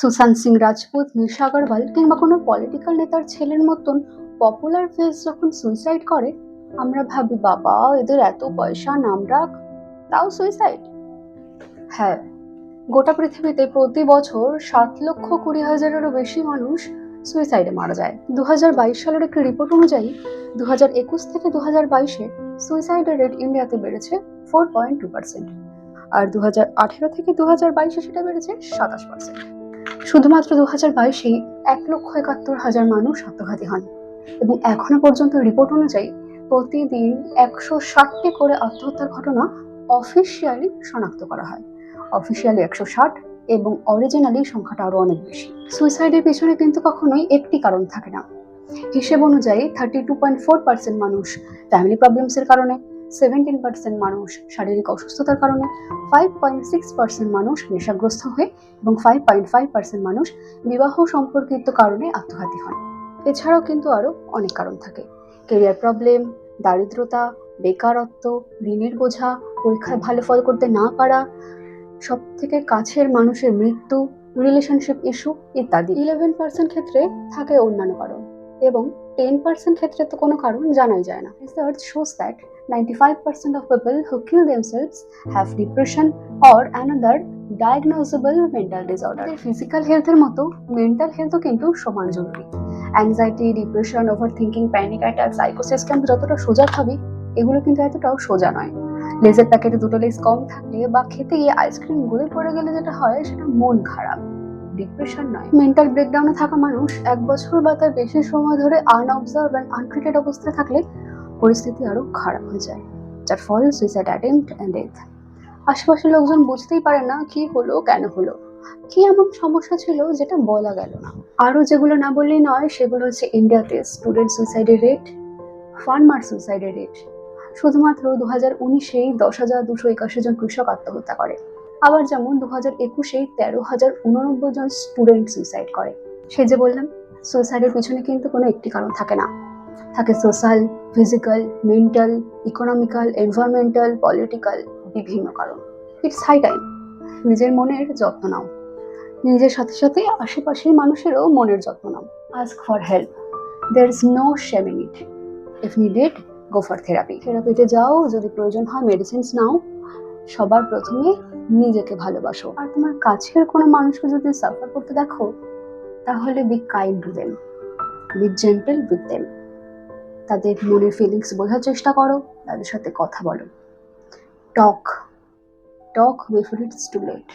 সুশান্ত সিং রাজপুত, নিশা আগরওয়াল কিংবা কোনো পলিটিক্যাল নেতার ছেলের মতন পপুলার ফেস যখন সুইসাইড করে, আমরা ভাবি বাবা এদের এত পয়সা, নাম ডাক, তাও সুইসাইড। হ্যাঁ, গোটা পৃথিবীতে প্রতি বছর 7,20,000-এরও বেশি মানুষ সুইসাইডে মারা যায়। 2022 সালের একটি রিপোর্ট অনুযায়ী 2021 থেকে 2022-এ সুইসাইডের রেট ইন্ডিয়াতে বেড়েছে 4.2%, আর 2018 থেকে 2022-এ সেটা বেড়েছে 27%। শুধুমাত্র 2022-এই 1,71,000 মানুষ আত্মঘাতী হন, এবং এখনো পর্যন্ত রিপোর্ট অনুযায়ী প্রতিদিন 160টি করে আত্মহত্যার ঘটনা অফিসিয়ালি শনাক্ত করা হয়। অফিসিয়ালি 160, এবং অরিজিনালি সংখ্যাটা আরো অনেক বেশি। সুইসাইডের পিছনে কিন্তু কখনোই একটি কারণ থাকে না। হিসেব অনুযায়ী 32.4% মানুষ ফ্যামিলি প্রবলেমসের কারণে, 17% মানুষ শারীরিক অসুস্থতার কারণে, 5.6% মানুষ নেশাগ্রস্ত হয়ে, এবং 5.5% মানুষ বিবাহ সম্পর্কিত কারণে আত্মঘাতী হন। এছাড়াও কিন্তু আরো অনেক কারণ থাকে: কেরিয়ার প্রবলেম, দারিদ্রতা, বেকারত্ব, ঋণের বোঝা, পরীক্ষায় ভালো ফল করতে না পারা, সব থেকে কাছের মানুষের মৃত্যু, রিলেশনশিপ ইস্যু ইত্যাদি। 11% ক্ষেত্রে থাকে অন্যান্য কারণ, এবং 10% ক্ষেত্রে তো কোনো কারণ জানাই যায় না। Research shows that 95% of people who kill themselves have depression or another diagnosable mental disorder. Physical হেলথের মতো মেন্টাল হেলথও কিন্তু সমান জরুরি। অ্যাংজাইটি, ডিপ্রেশন, ওভারথিঙ্কিং, প্যানিক অ্যাটাক, সাইকোসিসকে আমরা যতটা সোজা ভাবি, এগুলো কিন্তু এতটাও সোজা নয়। লেজের প্যাকেটে 2টা লেজ কম থাকলে বা খেতে গিয়ে আইসক্রিম গলে পড়ে গেলে যেটা হয়, সেটা মন খারাপ, ডিপ্রেশন নয়। মেন্টাল ব্রেকডাউনে থাকা মানুষ 1 বছর বা তার বেশি সময় ধরে আনঅবজার্ভ এন্ড আনট্রিটেড অবস্থায় থাকলে পরিস্থিতি আরো খারাপ হয়ে যায়, যার ফল সুইসাইড অ্যাটেম্প্ট এন্ড ডেথ। আশেপাশের লোকজন বুঝতেই পারে না কি হলো, কেন হলো, কি এমন সমস্যা ছিল যেটা বলা গেল না। আরো যেগুলো না বললেই নয়, সেগুলো হচ্ছে ইন্ডিয়াতে স্টুডেন্ট সুইসাইডের রেট, ফার্মার সুইসাইডের রেট। শুধুমাত্র 2019-এই 10,281 জন কৃষক আত্মহত্যা করে। আবার যেমন 2021-এই 13,089 জন স্টুডেন্ট সুইসাইড করে। সে যে বললাম, সুইসাইডের পিছনে কিন্তু কোনো একটি কারণ থাকে না, থাকে social, physical, mental, economical, environmental, political, বিভিন্ন কারণ। ইটস হাই টাইম নিজের মনের যত্ন নাও, নিজের সাথে সাথে আশেপাশের মানুষেরও মনের যত্ন নাও। Ask for help, there is no shame in it. If needed, go for therapy. থেরাপিতে যাও, যদি প্রয়োজন হয় মেডিসিনস নাও। সবার প্রথমে নিজেকে ভালোবাসো, আর তোমার কাছের কোনো মানুষকে যদি সাফার করতে দেখো, তাহলে be kind to them, be gentle with them. তাদের মনের ফিলিংস বোঝার চেষ্টা করো, তাদের সাথে কথা বলো। টক বিফোর ইটস টু লেট।